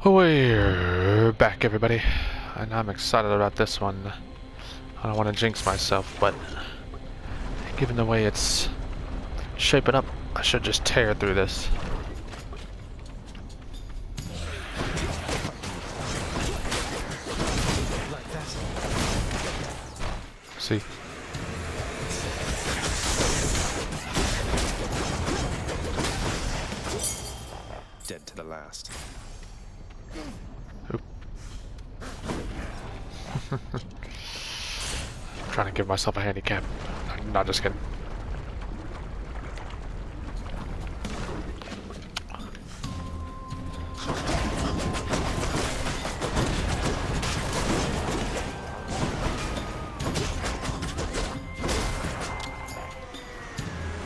We're back, everybody, and I'm excited about this one. I don't want to jinx myself, but given the way it's shaping up, I should just tear through this. See? Dead to the last. Oop. Trying to give myself a handicap. Not just kidding.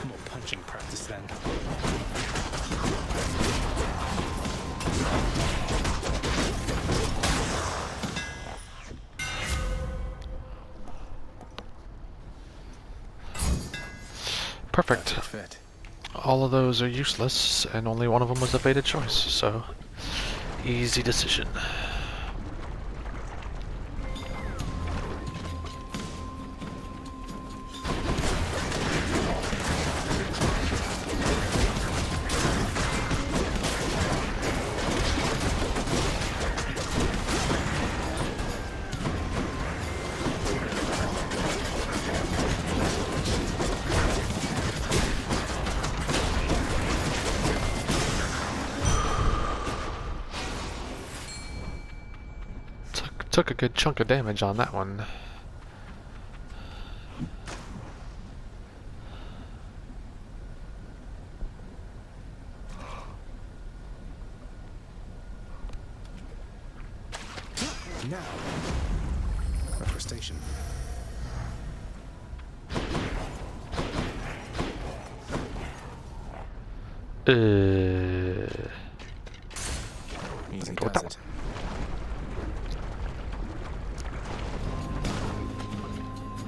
More punching practice then. Perfect. Fit. All of those are useless, and only one of them was a fated choice, so easy decision. Took a good chunk of damage on that one. Now, retro station. Easy Go with does that it.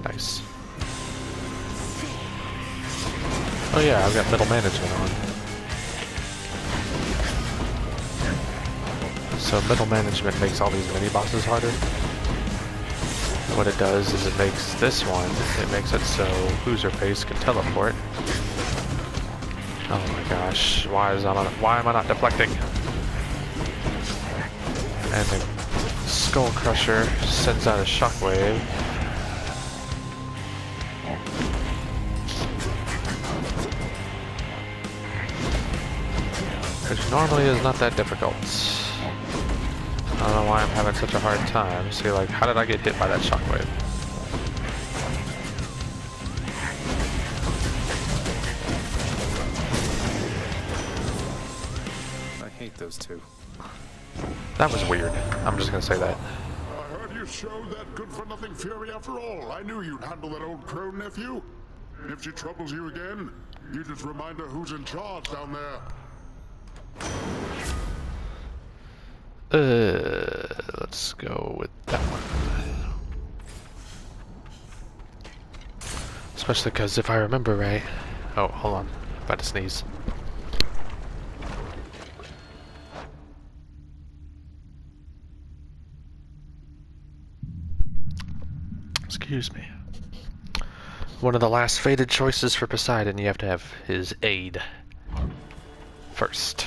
Nice. Oh yeah, I've got middle management on. So middle management makes all these mini bosses harder. What it does is it makes this one, it makes it so Who's-Her-Face can teleport. Oh my gosh, why am I not deflecting? And the Skull Crusher sends out a shockwave. Which normally is not that difficult. I don't know why I'm having such a hard time. See, like, how did I get hit by that shockwave? I hate those two. That was weird. I'm just gonna say that. I heard you showed that good-for-nothing fury after all. I knew you'd handle that old crow, nephew. If she troubles you again, you just remind her who's in charge down there. Let's go with that one. Especially because if I remember right... Oh, hold on. About to sneeze. Excuse me. One of the last fated choices for Poseidon, you have to have his aid first.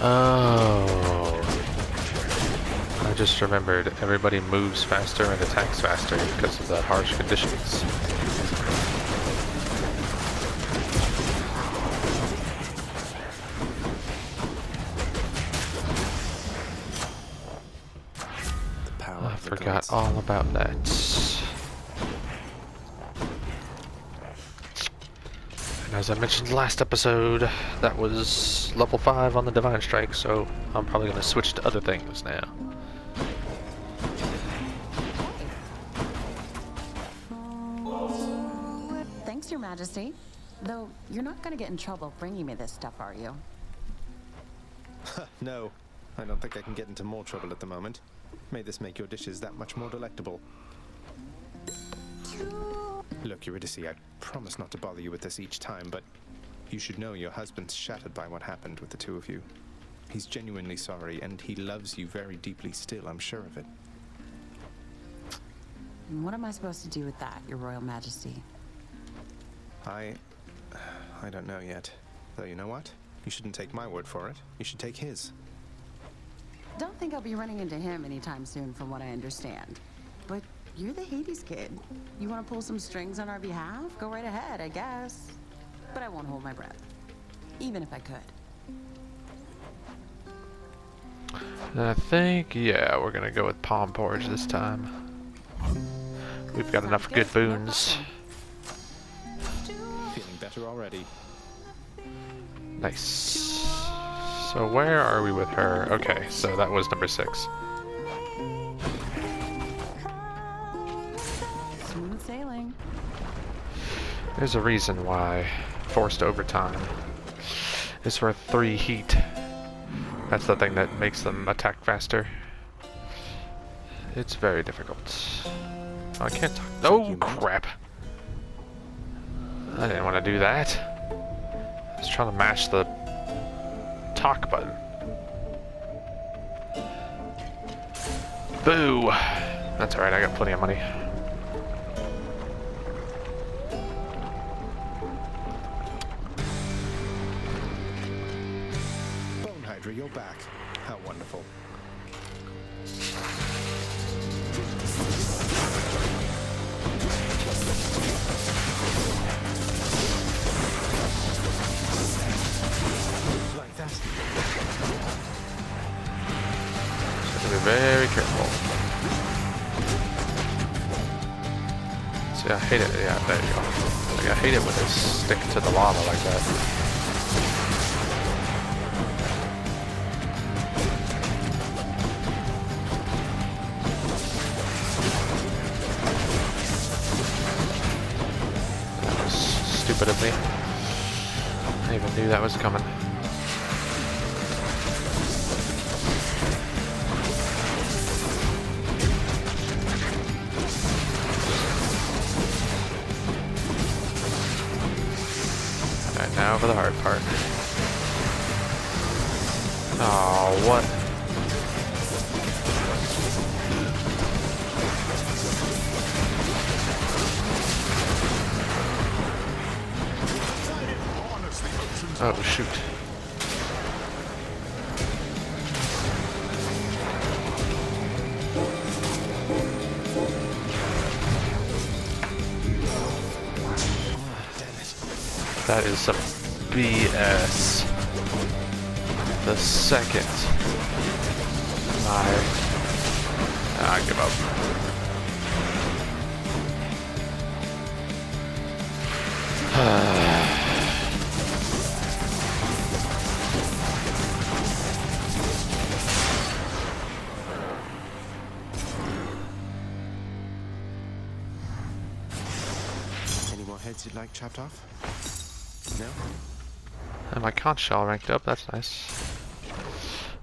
Oh, I just remembered everybody moves faster and attacks faster because of the harsh conditions. The power I of the forgot gods. all about that. And as I mentioned last episode, that was level 5 on the Divine Strike, so I'm probably going to switch to other things now. Thanks, Your Majesty. Though, you're not gonna get in trouble bringing me this stuff, are you? No, I don't think I can get into more trouble at the moment. May this make your dishes that much more delectable. To Look, Eurydice, I promise not to bother you with this each time, but you should know your husband's shattered by what happened with the two of you. He's genuinely sorry, and he loves you very deeply still, I'm sure of it. And what am I supposed to do with that, Your Royal Majesty? I don't know yet. Though you know what? You shouldn't take my word for it. You should take his. Don't think I'll be running into him anytime soon, from what I understand. But you're the Hades kid. You want to pull some strings on our behalf? Go right ahead, I guess. But I won't hold my breath. Even if I could. And I think, yeah, we're gonna go with Palm Porridge this time. We've got enough good boons. Feeling better already. Nice. So where are we with her? Okay, so that was number 6. Smooth sailing. There's a reason why forced overtime is for 3 heat. That's the thing that makes them attack faster. It's very difficult. Oh, I can't talk. Oh, crap. I didn't want to do that. I was trying to mash the talk button. Boo! That's alright, I got plenty of money. Bone Hydra, you're back. How wonderful. Like that. So be very careful. See, I hate it. Yeah, there you go. Like, I hate it when they stick to the lava like that. Stupid of me. I even knew that was coming. Alright, now for the hard part. Oh, what? Oh, shoot. That is some BS. The second I give up. Any more heads you'd like chopped off? No? And my conch shell ranked up, that's nice.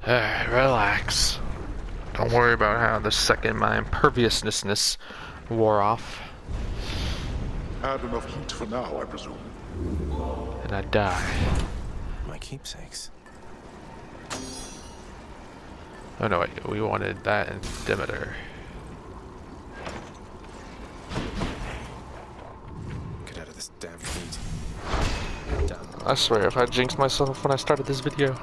Relax. Don't worry about how the second my imperviousness wore off. Had enough heat for now, I presume. And I die. My keepsakes. Oh no, wait, we wanted that and Demeter. Get out of this damn heat. Damn. I swear, if I jinxed myself when I started this video,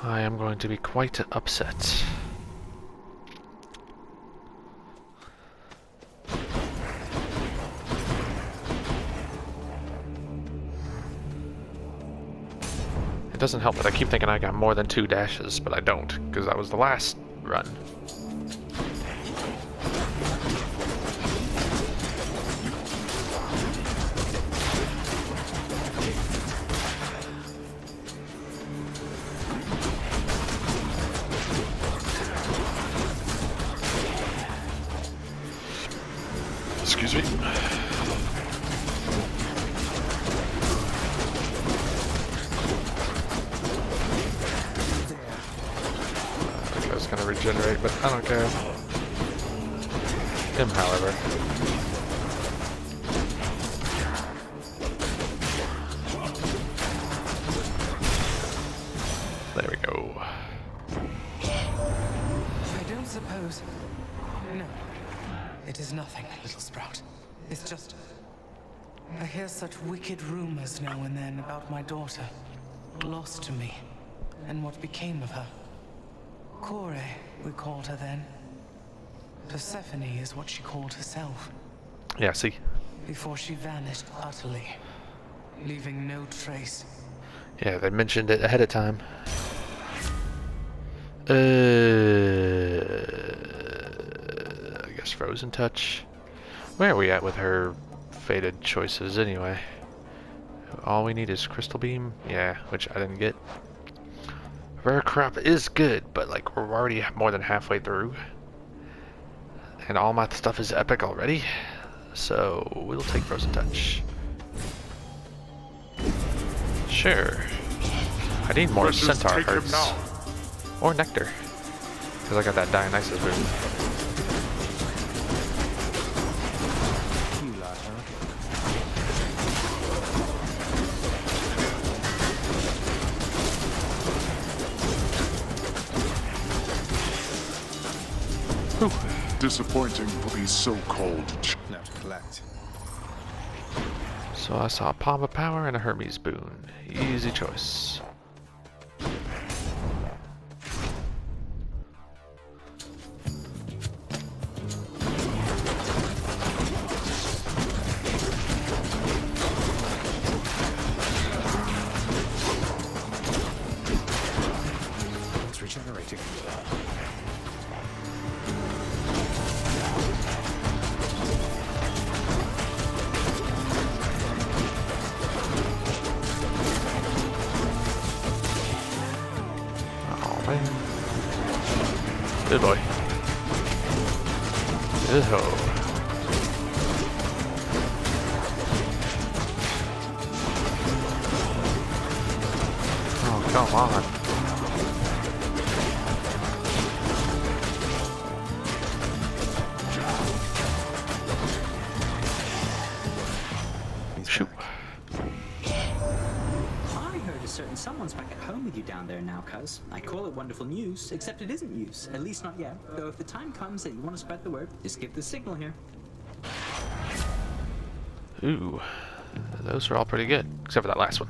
I am going to be quite upset. It doesn't help that I keep thinking I got more than 2 dashes, but I don't, because that was the last run. Excuse me. I was gonna regenerate, but I don't care. Him, however. go. I don't suppose... No. It is nothing, little sprout. It's just... I hear such wicked rumors now and then about my daughter. Lost to me. And what became of her. Kore, we called her then. Persephone is what she called herself. Yeah, see? Before she vanished utterly. Leaving no trace. Yeah, they mentioned it ahead of time. I guess Frozen Touch. Where are we at with her fated choices anyway? All we need is Crystal Beam. Yeah, which I didn't get. Rare Crop is good, but like we're already more than halfway through. And all my stuff is epic already. So we'll take Frozen Touch. Sure. I need more Let's just Centaur take him Hearts. now. Or Nectar. Because I got that Dionysus boon. You lot, huh? Disappointing for these so-called Now to collect. So I saw a Palm of Power and a Hermes boon. Easy choice. It's regenerating. Oh man. Good boy. Good ho. Oh, come on. Shoot. I heard a certain someone's back at home with you down there now, cuz. I call it wonderful news, except it isn't news. At least not yet. Though if the time comes that you want to spread the word, just give the signal here. Ooh. Those are all pretty good. Except for that last one.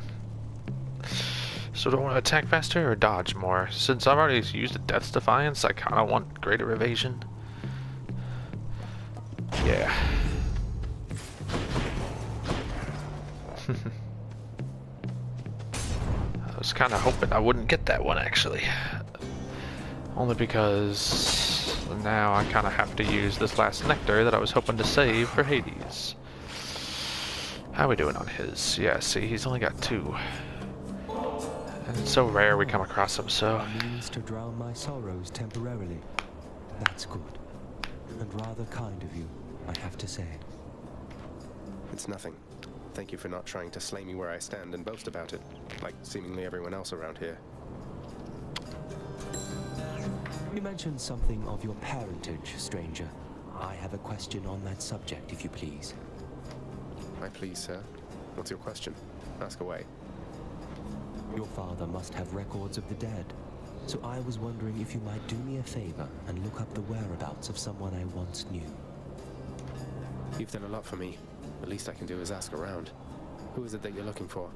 So do I want to attack faster or dodge more? Since I've already used a Death's Defiance, I kind of want greater evasion. Yeah. I was kind of hoping I wouldn't get that one, actually. Only because now I kind of have to use this last Nectar that I was hoping to save for Hades. How are we doing on his? Yeah, see, he's only got 2. And it's so rare we come across him, so... A means to drown my sorrows temporarily. That's good. And rather kind of you, I have to say. It's nothing. Thank you for not trying to slay me where I stand and boast about it, like seemingly everyone else around here. You mentioned something of your parentage, stranger. I have a question on that subject, if you please. I please, sir. What's your question? Ask away. Your father must have records of the dead. So I was wondering if you might do me a favor and look up the whereabouts of someone I once knew. You've done a lot for me. The least I can do is ask around. Who is it that you're looking for?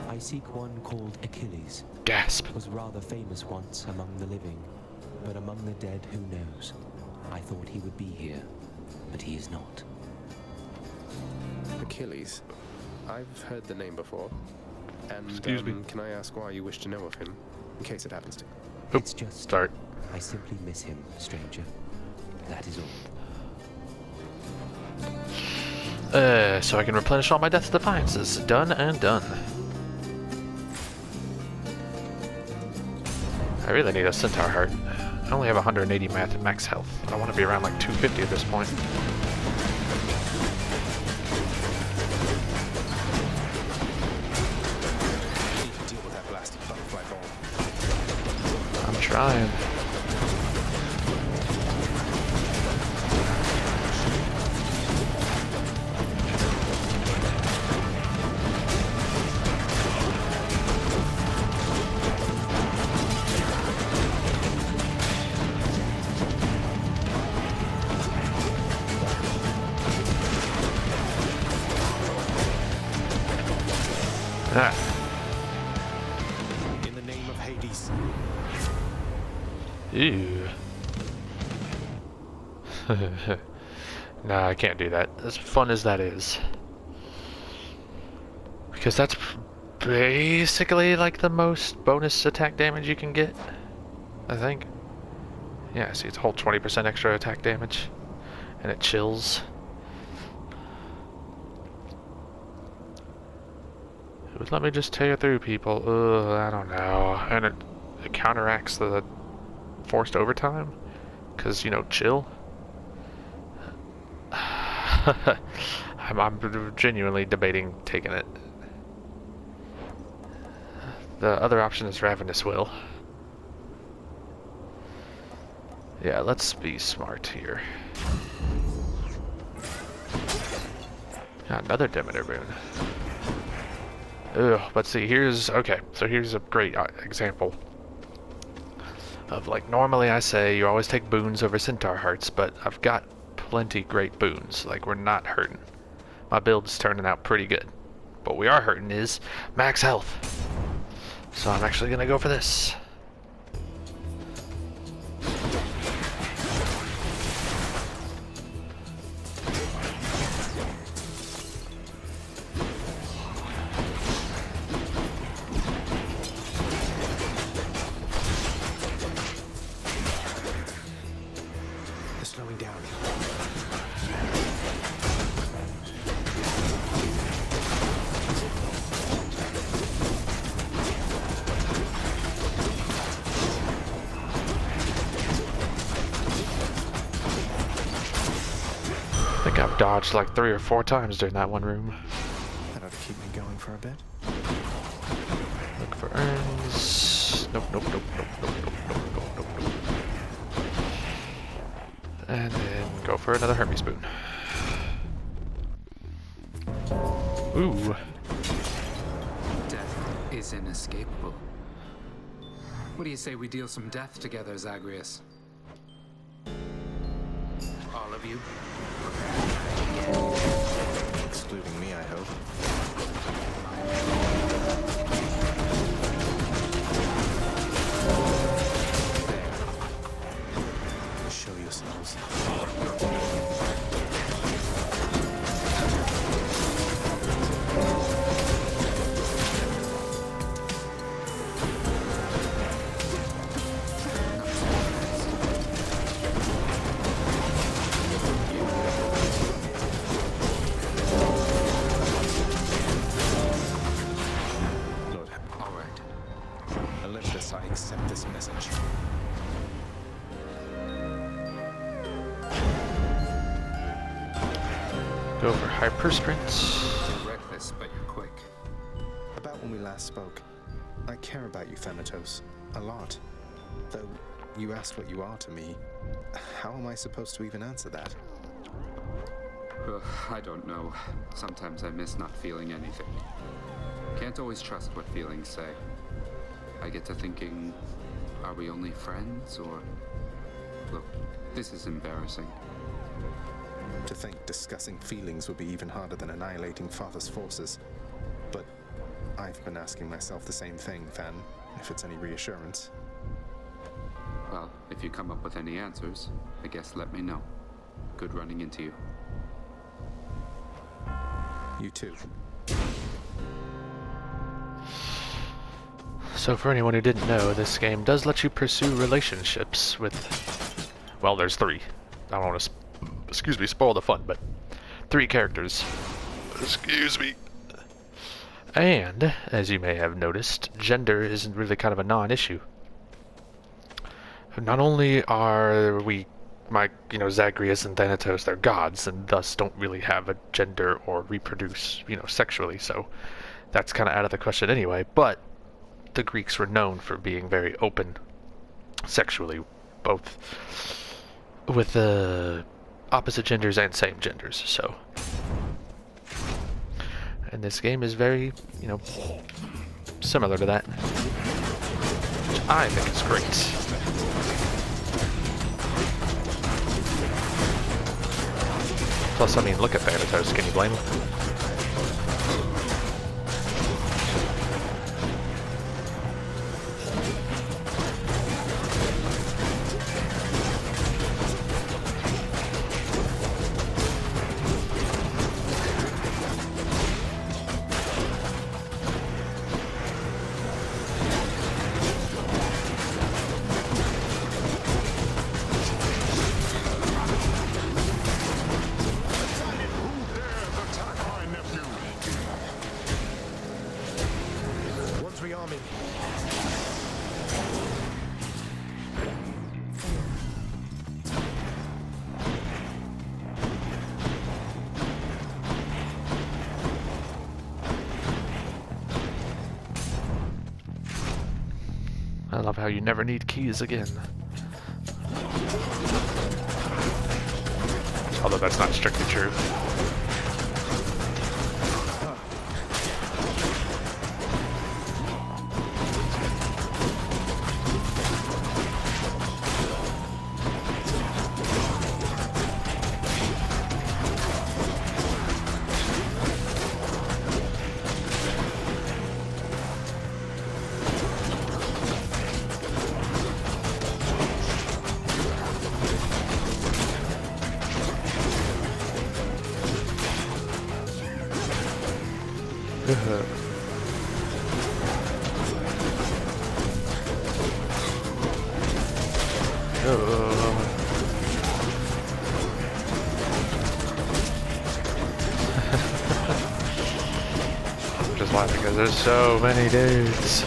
I seek one called Achilles. Gasp. Was rather famous once among the living, but among the dead, who knows? I thought he would be here, but he is not. Achilles? I've heard the name before. And, Excuse me. can I ask why you wish to know of him, in case it happens to? It's just... Start. I simply miss him, stranger. That is all. So I can replenish all my Death's Defiances. Done and done. I really need a Centaur Heart. I only have 180 max health. I want to be around like 250 at this point. I need to deal with that blasted butterfly ball. I'm trying. Ew. Nah, I can't do that. As fun as that is. Because that's basically like the most bonus attack damage you can get, I think. Yeah, see, it's a whole 20% extra attack damage. And it chills. It would let me just tear through people. Ugh, I don't know. And it counteracts the forced overtime. Because, you know, chill. I'm genuinely debating taking it. The other option is Ravenous Will. Yeah, let's be smart here. Another Demeter Boon. Ugh, but see, here's a great example of, like, normally I say you always take boons over Centaur Hearts, but I've got plenty great boons. Like, we're not hurting. My build's turning out pretty good. What we are hurting is max health. So I'm actually gonna go for this. They're slowing down. I think I've dodged like 3 or 4 times during that one room. That ought to keep me going for a bit. Look for urns. Nope, nope, nope, nope, nope, nope, nope, nope, nope, nope. And then go for another Hermes Boon. Ooh. Death is inescapable. What do you say we deal some death together, Zagreus? All of you? Excluding me, I hope. There. Show yourselves. I accept this message. Go for hyper sprint. You're reckless, but you're quick. About when we last spoke, I care about you, Thanatos, a lot. Though you asked what you are to me, how am I supposed to even answer that? I don't know. Sometimes I miss not feeling anything. Can't always trust what feelings say. I get to thinking, are we only friends, or... Look, this is embarrassing. To think discussing feelings would be even harder than annihilating Father's forces. But I've been asking myself the same thing, Than, if it's any reassurance. Well, if you come up with any answers, I guess let me know. Good running into you. You too. So for anyone who didn't know, this game does let you pursue relationships with, well, there's 3. I don't want to, spoil the fun, but 3 characters. Excuse me. And, as you may have noticed, gender isn't really kind of a non-issue. Not only are we, Zagreus and Thanatos, they're gods, and thus don't really have a gender or reproduce, sexually, so that's kind of out of the question anyway, but the Greeks were known for being very open sexually, both with the opposite genders and same genders, so. And this game is very, similar to that, which I think is great. Plus, I mean, look at Thanatos, can you blame him? love how you never need keys again. Although that's not strictly true. I'm just laughing because there's so many dudes.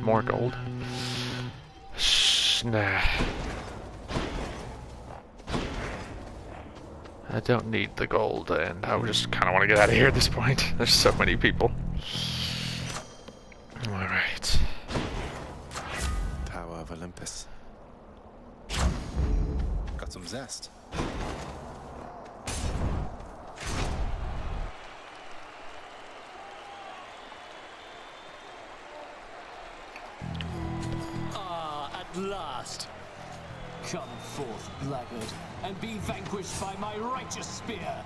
More gold. Nah. I don't need the gold, and I just kind of want to get out of here at this point. There's so many people. Alright. Tower of Olympus. Got some zest. At last! Come forth, blackguard, and be vanquished by my righteous spear!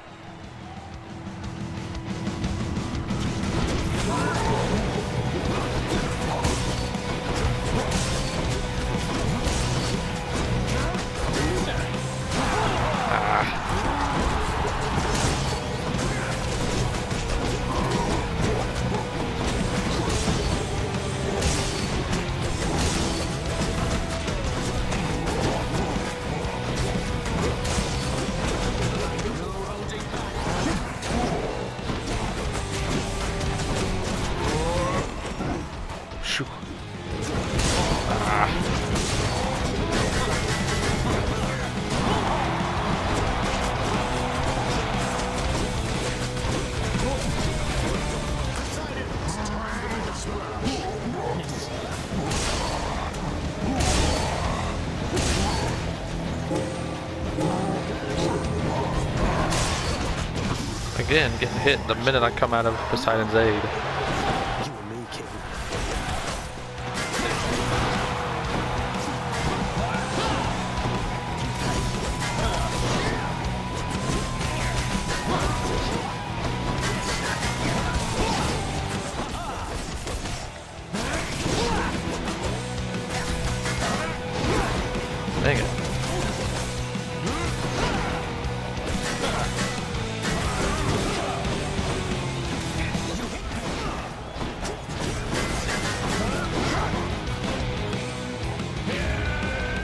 Again, getting hit the minute I come out of Poseidon's aid. You and me, King. Dang it.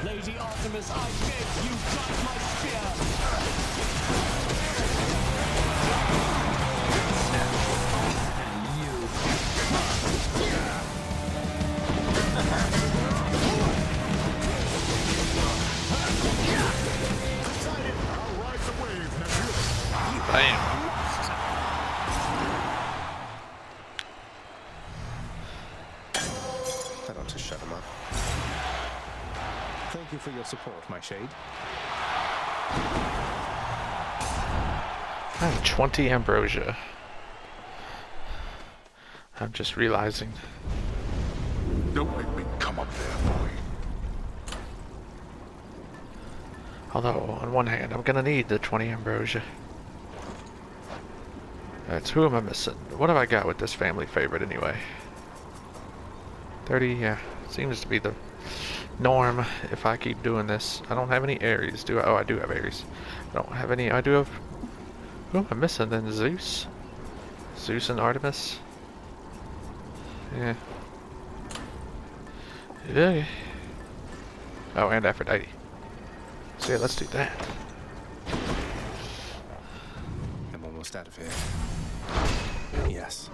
Lady Artemis, I beg you, guide my spear! Bam. That ought to shut him up. Thank you for your support, my shade. I have 20 ambrosia. I'm just realizing. Don't make me come up there, boy. Although, on one hand, I'm gonna need the 20 ambrosia. That's who am I missing? What have I got with this family favorite anyway? 30, yeah. Seems to be the norm if I keep doing this. I don't have any Ares, do I? Oh, I do have Ares. I don't have any, I do have... Who am I missing then? Zeus? Zeus and Artemis? Yeah. Yeah. Oh, and Aphrodite. So yeah, let's do that. I'm almost out of here. Yes.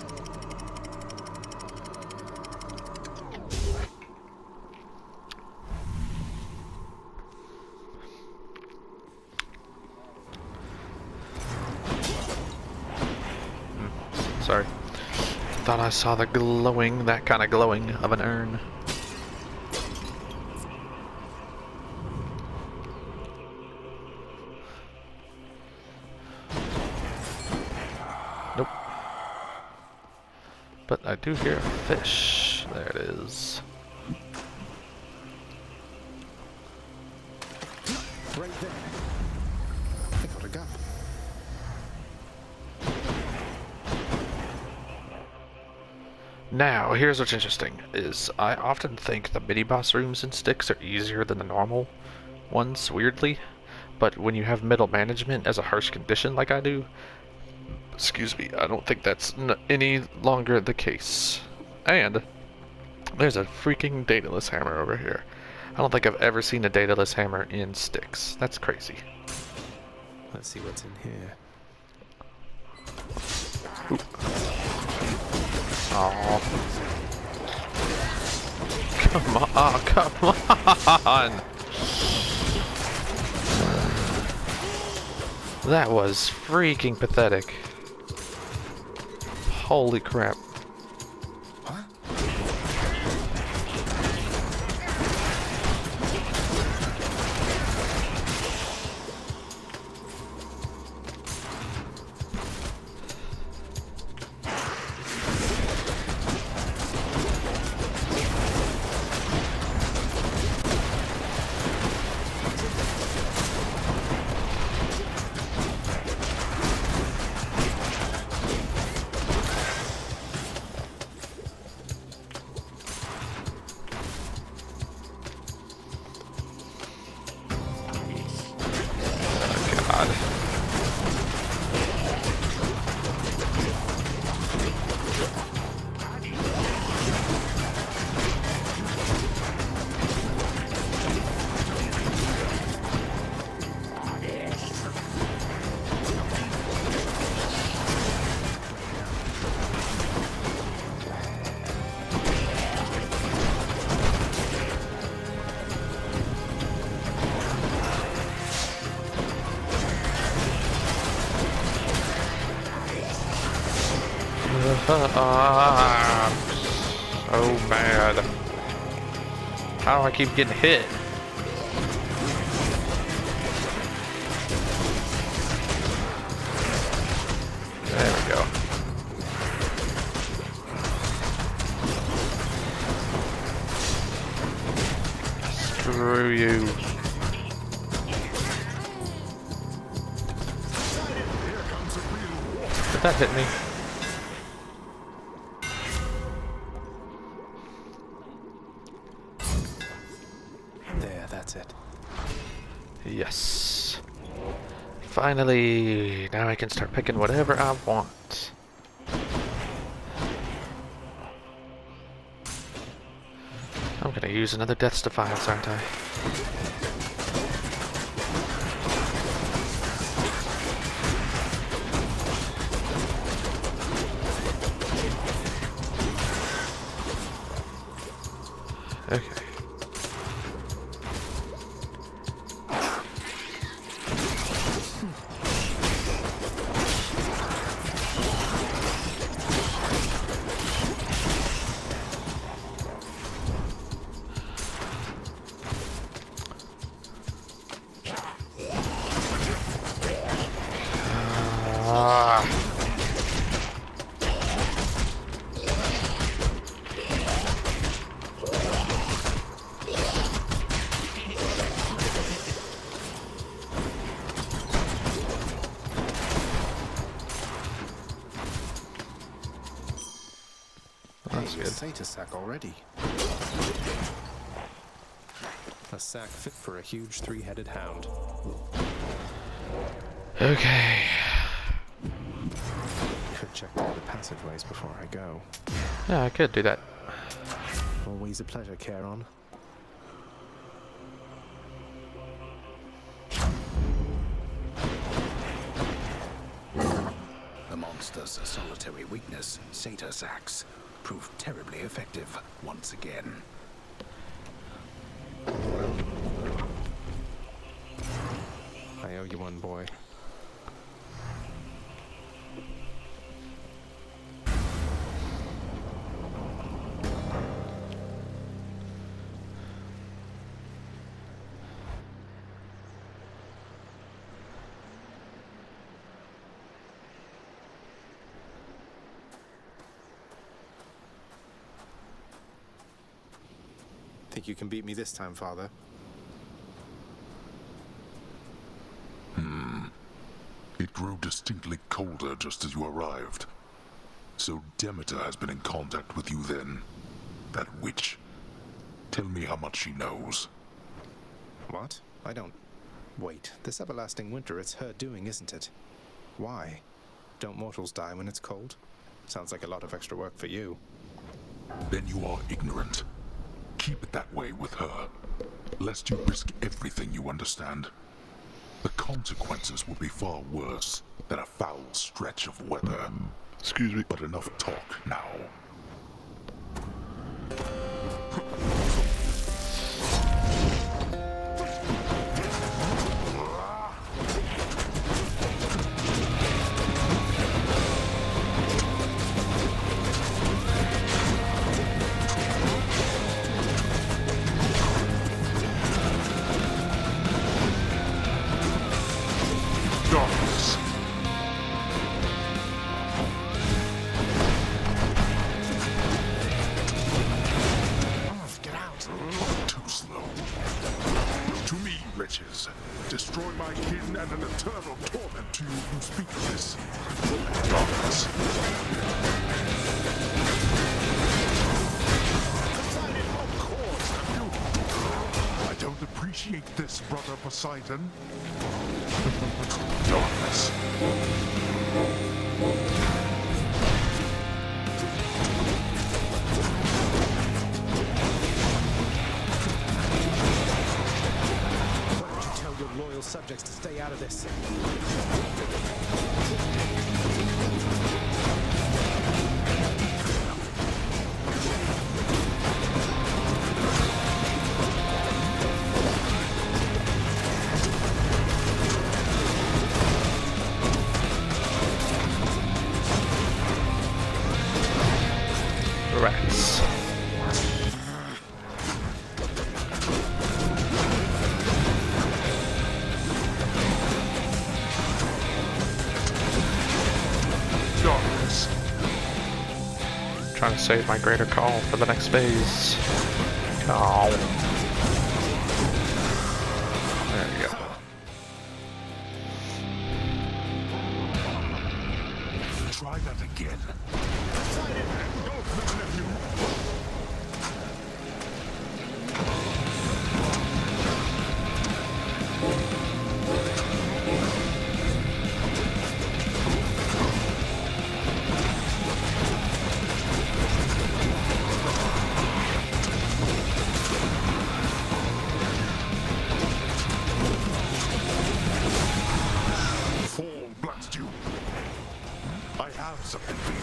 Sorry. Thought I saw the glowing, that kind of glowing of an urn. Nope. But I do hear a fish. There it is. Right there. I got a gun. Now, here's what's interesting, is I often think the mini-boss rooms in Styx are easier than the normal ones, weirdly. But when you have middle management as a harsh condition like I do, excuse me, I don't think that's any longer the case. And there's a freaking dataless hammer over here. I don't think I've ever seen a dataless hammer in Styx. That's crazy. Let's see what's in here. Ooh. Oh. Come on, come on! That was freaking pathetic. Holy crap. So mad. How do I keep getting hit? There we go. Screw you. Did that hit me? That's it. Yes. Finally, now I can start picking whatever I want. I'm gonna use another Death's Defiance, aren't I? Okay. That's good. Satyr sack already. A sack fit for a huge three-headed hound. Okay. Should check all the passageways before I go. Yeah, I could do that. Always a pleasure, Charon. The monster's solitary weakness, satyr sacks, proved terribly effective once again. I owe you one, boy. think you can beat me this time, Father. It grew distinctly colder just as you arrived. So Demeter has been in contact with you then. That witch. Tell me how much she knows. What? I don't... Wait, this everlasting winter, it's her doing, isn't it? Why? Don't mortals die when it's cold? Sounds like a lot of extra work for you. Then you are ignorant. Keep it that way with her, lest you risk everything you understand. The consequences will be far worse than a foul stretch of weather. Excuse me. But enough talk now. Darkness. Get out! Too slow. To me, wretches. Destroy my kin and an eternal torment to you who speak of this. Darkness. Of course, nephew. I don't appreciate this, Brother Poseidon. Darkness. Why don't you tell your loyal subjects to stay out of this? Rats. Darkness. Trying to save my greater call for the next phase. Oh. There you go. Try that again. Fall, Bloodstew. I have something for you.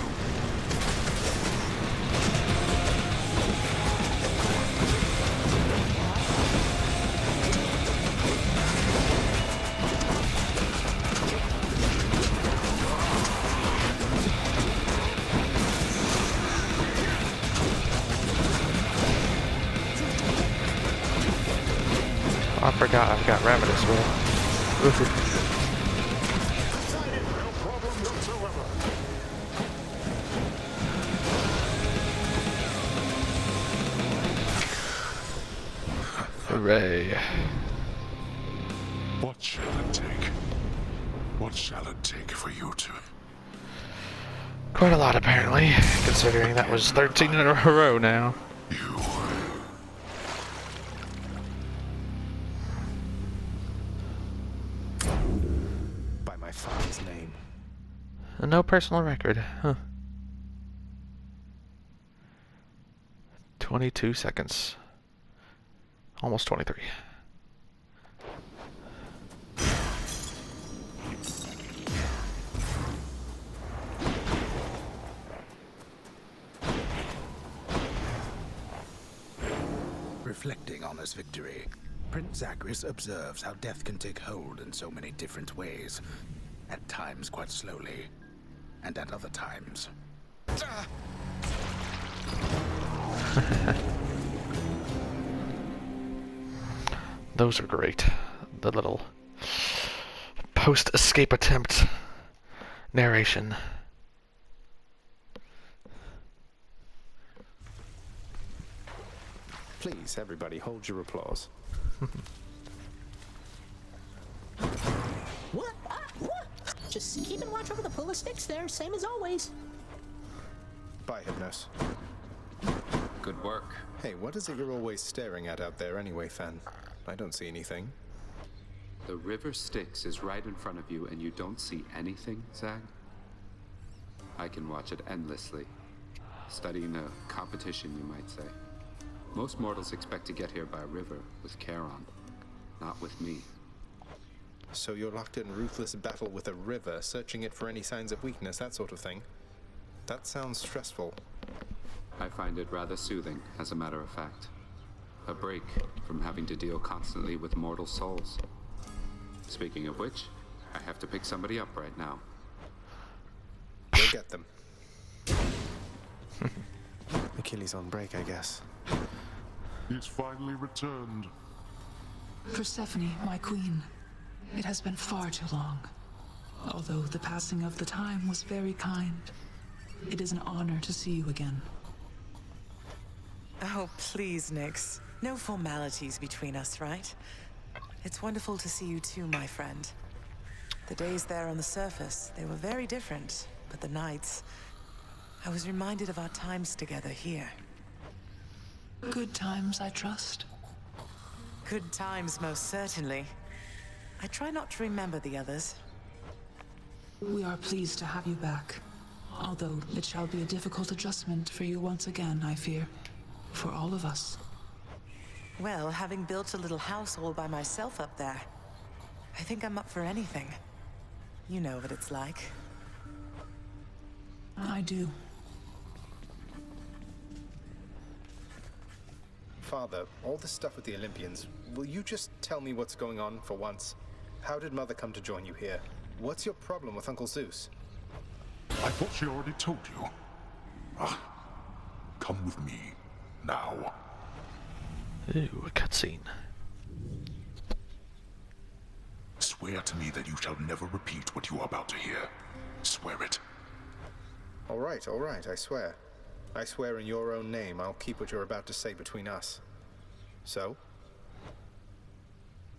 I forgot I've got Rabbit as well. No problem whatsoever. Hooray. What shall it take? What shall it take for you to... Quite a lot, apparently, considering that was 13 in a row now. You... By my father's name. No personal record, huh? 22 seconds. Almost 23. Reflecting on this victory, Prince Zagreus observes how death can take hold in so many different ways. At times quite slowly, and at other times... Those are great. The little post-escape attempt narration. Please, everybody, hold your applause. What? What? Just keeping watch over the pool of sticks there, same as always. Bye, Hypnos. Good work. Hey, what is it you're always staring at out there anyway, Fen? I don't see anything. The river Styx is right in front of you and you don't see anything, Zag? I can watch it endlessly. Studying a competition, you might say. Most mortals expect to get here by river with Charon, not with me. So you're locked in ruthless battle with a river, searching it for any signs of weakness, that sort of thing. That sounds stressful. I find it rather soothing, as a matter of fact. A break from having to deal constantly with mortal souls. Speaking of which, I have to pick somebody up right now. Go get them. Achilles on break, I guess. He's finally returned. Persephone, my queen. It has been far too long. Although the passing of the time was very kind, it is an honor to see you again. Oh, please, Nyx. No formalities between us, right? It's wonderful to see you too, my friend. The days there on the surface, they were very different, but the nights... I was reminded of our times together here. Good times, I trust. Good times, most certainly. I try not to remember the others. We are pleased to have you back. Although it shall be a difficult adjustment for you once again, I fear. For all of us. Well, having built a little house all by myself up there, I think I'm up for anything. You know what it's like. I do. Father, all this stuff with the Olympians, will you just tell me what's going on for once? How did Mother come to join you here? What's your problem with Uncle Zeus? I thought she already told you. Come with me, now. Ooh, a cutscene. Swear to me that you shall never repeat what you are about to hear. Swear it. All right, I swear. I swear in your own name I'll keep what you're about to say between us. So?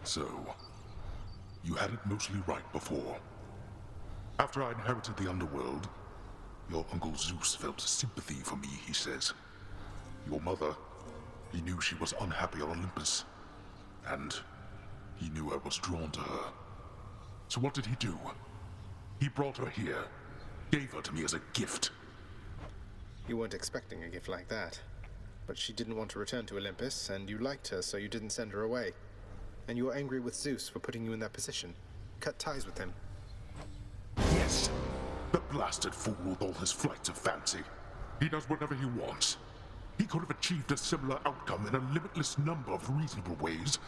So, you had it mostly right before. After I inherited the underworld, your Uncle Zeus felt sympathy for me, he says. Your mother, he knew she was unhappy on Olympus, and he knew I was drawn to her. So what did he do? He brought her here, gave her to me as a gift. You weren't expecting a gift like that. But she didn't want to return to Olympus, and you liked her, so you didn't send her away. And you were angry with Zeus for putting you in that position. Cut ties with him. Yes! The blasted fool with all his flights of fancy. He does whatever he wants. He could have achieved a similar outcome in a limitless number of reasonable ways,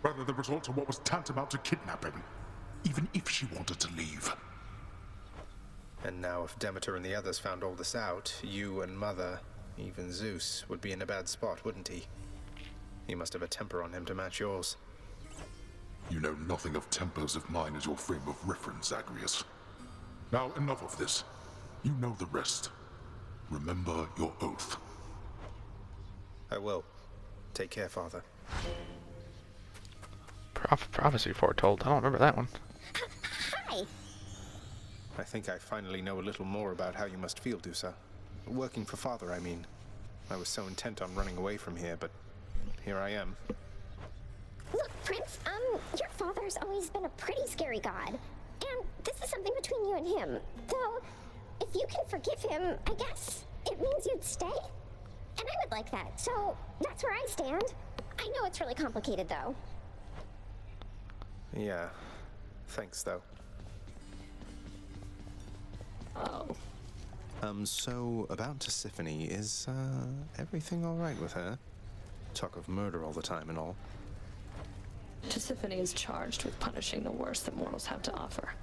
rather than resort to what was tantamount to kidnapping, even if she wanted to leave. And now if Demeter and the others found all this out, you and Mother, even Zeus, would be in a bad spot, wouldn't he? He must have a temper on him to match yours. You know nothing of tempers if mine is your frame of reference, Zagreus. Now enough of this. You know the rest. Remember your oath. I will. Take care, Father. Prophecy foretold. I don't remember that one. Hi. I think I finally know a little more about how you must feel, Dusa. Working for Father, I mean. I was so intent on running away from here, but here I am. Look, Prince, your father's always been a pretty scary god. And this is something between you and him. Though, if you can forgive him, I guess it means you'd stay. And I would like that, so that's where I stand. I know it's really complicated, though. Yeah. Thanks, though. Oh. So, about Tisiphone, is, everything alright with her? Talk of murder all the time and all. Tisiphone is charged with punishing the worst that mortals have to offer.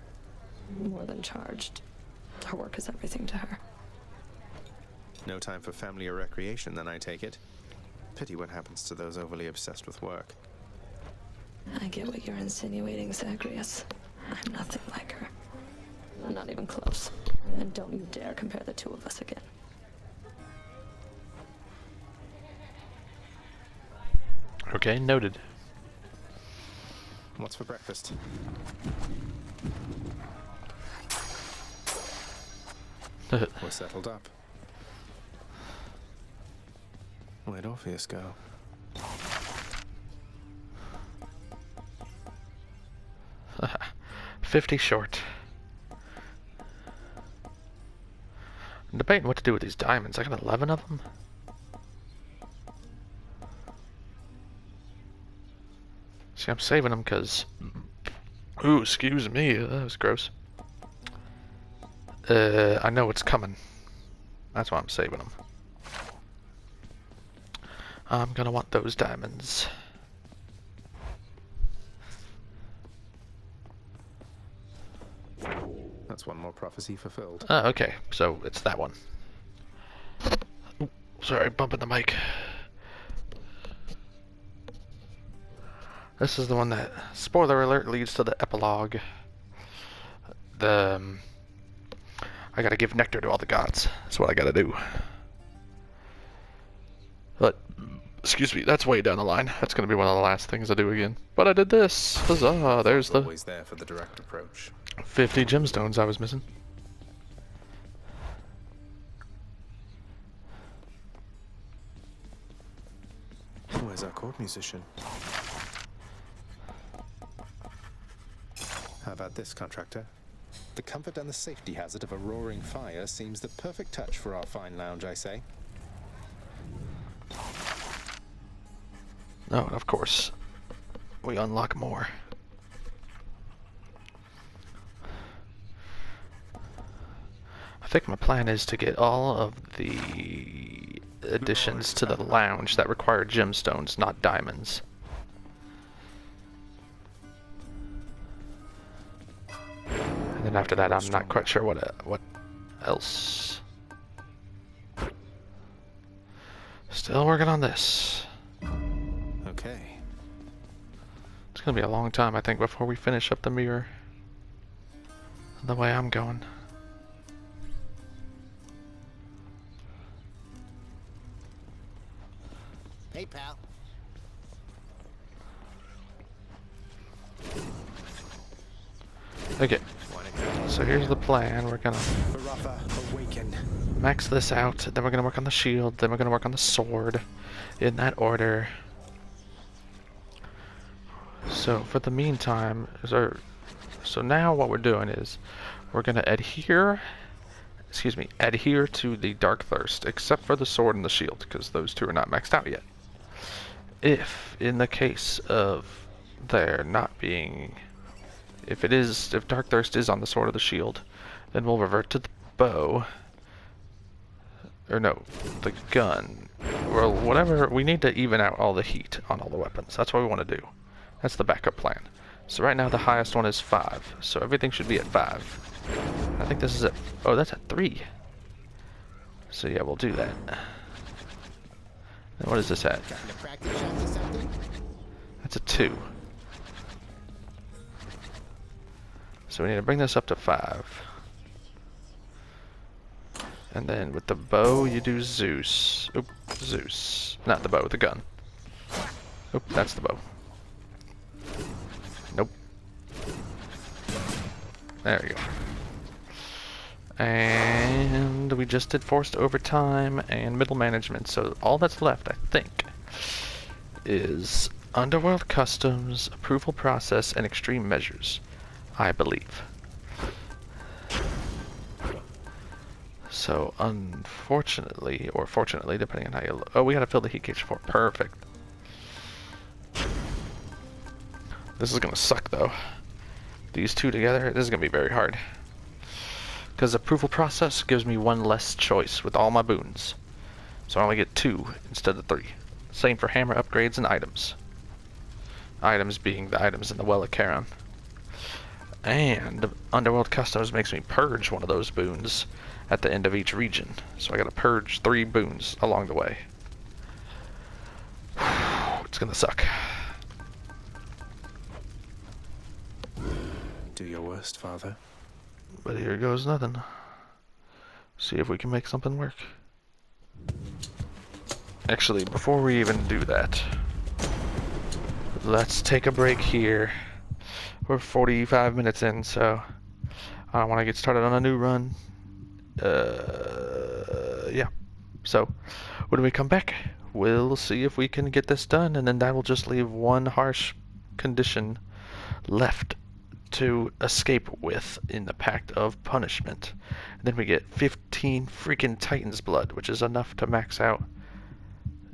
More than charged. Her work is everything to her. No time for family or recreation, then, I take it. Pity what happens to those overly obsessed with work. I get what you're insinuating, Zagreus. I'm nothing like her. Not even close. And don't you dare compare the two of us again. Okay, noted. What's for breakfast? We're settled up. Where'd Orpheus go? 50 short. I'm debating what to do with these diamonds. I got 11 of them. See, I'm saving them because... Ooh, excuse me. That was gross. I know it's coming. That's why I'm saving them. I'm gonna want those diamonds. That's one more prophecy fulfilled. Oh, okay. So it's that one. Ooh, sorry, bumping the mic. This is the one that, spoiler alert, leads to the epilogue. I gotta give nectar to all the gods. That's what I gotta do. But, excuse me, that's way down the line. That's gonna be one of the last things I do again. But I did this! Huzzah! There's the always there for the direct approach. 50 gemstones I was missing. Where's our court musician? How about this, contractor? The comfort and the safety hazard of a roaring fire seems the perfect touch for our fine lounge, I say. Oh, and of course, we unlock more. I think my plan is to get all of the additions to the lounge that require gemstones, not diamonds. And then after that, I'm not quite sure what else. Still working on this. Okay. It's gonna be a long time, I think, before we finish up the mirror. The way I'm going. Hey, pal. Okay, so here's the plan. We're gonna max this out, then we're gonna work on the shield, then we're gonna work on the sword, in that order. So for the meantime, so now what we're doing is we're gonna adhere to the Dark Thirst, except for the sword and the shield, because those two are not maxed out yet. If in the case of there not being, if Dark Thirst is on the sword or the shield, then we'll revert to the bow, or no, the gun, or whatever. We need to even out all the heat on all the weapons. That's what we want to do. That's the backup plan. So right now the highest one is 5, so everything should be at 5. I think this is at, oh, that's at 3. So yeah, we'll do that. And what is this at? That's a 2. So we need to bring this up to 5. And then with the bow, you do Zeus. Oop, Zeus. Not the bow, the gun. Oop, that's the bow. Nope. There we go. And we just did forced overtime and middle management, so all that's left, I think, is Underworld Customs, approval process, and extreme measures, I believe. So unfortunately, or fortunately, depending on how you look, oh, we gotta fill the heat gauge 4, perfect. This is gonna suck though. These two together, this is gonna be very hard. Because approval process gives me 1 less choice with all my boons. So I only get 2 instead of 3. Same for hammer upgrades and items. Items being the items in the Well of Charon. And Underworld Customs makes me purge one of those boons at the end of each region. So I gotta purge 3 boons along the way. It's gonna suck. Do your worst, Father. But here goes nothing. See if we can make something work. Actually, before we even do that, let's take a break here. We're 45 minutes in, so I don't want to get started on a new run. Yeah. So when we come back, we'll see if we can get this done, and then that will just leave one harsh condition left to escape with in the Pact of Punishment. And then we get 15 freaking Titan's Blood, which is enough to max out.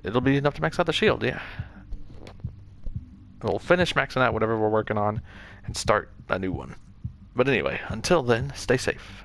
It'll be enough to max out the shield, yeah. We'll finish maxing out whatever we're working on and start a new one. But anyway, until then, stay safe.